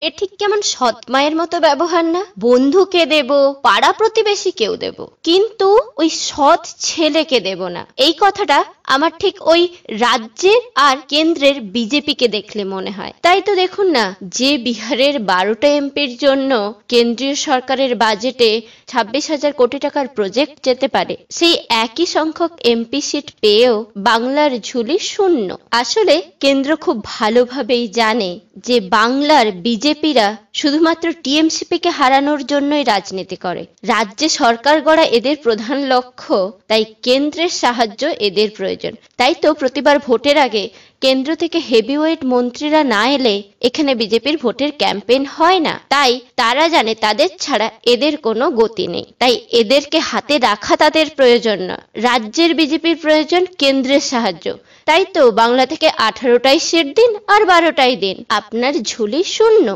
এ ঠিক কেমন সৎ মায়ের মতো ব্যবহার না? বন্ধুকে দেব, পাড়া প্রতিবেশীকেও দেব, কিন্তু ওই সৎ ছেলেকে দেব না। এই কথাটা আমার ঠিক ওই রাজ্যের আর কেন্দ্রের বিজেপিকে দেখলে মনে হয়। তাই তো দেখুন না, যে বিহারের 12টা এমপির জন্য কেন্দ্রীয় সরকারের বাজেটে 26,000 কোটি টাকার প্রজেক্ট যেতে পারে, সেই একই সংখ্যক এমপি সিট পেয়েও বাংলার ঝুলি শূন্য। আসলে কেন্দ্র খুব ভালোভাবেই জানে যে বাংলার বিজেপিরা শুধুমাত্র টিএমসিপি কে হারানোর জন্যই রাজনীতি করে। রাজ্যে সরকার গড়া এদের প্রধান লক্ষ্য, তাই কেন্দ্রের সাহায্য এদের প্রয়োজন। তাই তো প্রতিবার ভোটের আগে কেন্দ্র থেকে হেভিওয়েট মন্ত্রীরা না এলে এখানে বিজেপির ভোটের ক্যাম্পেইন হয় না। তাই তারা জানে তাদের ছাড়া এদের কোনো গতি নেই। তাই এদেরকে হাতে রাখা তাদের প্রয়োজন না, রাজ্যের বিজেপির প্রয়োজন কেন্দ্রের সাহায্য। তাই তো বাংলা থেকে 18টাই সিট দিন আর 12টাই দিন, আপনার ঝুলি শূন্য।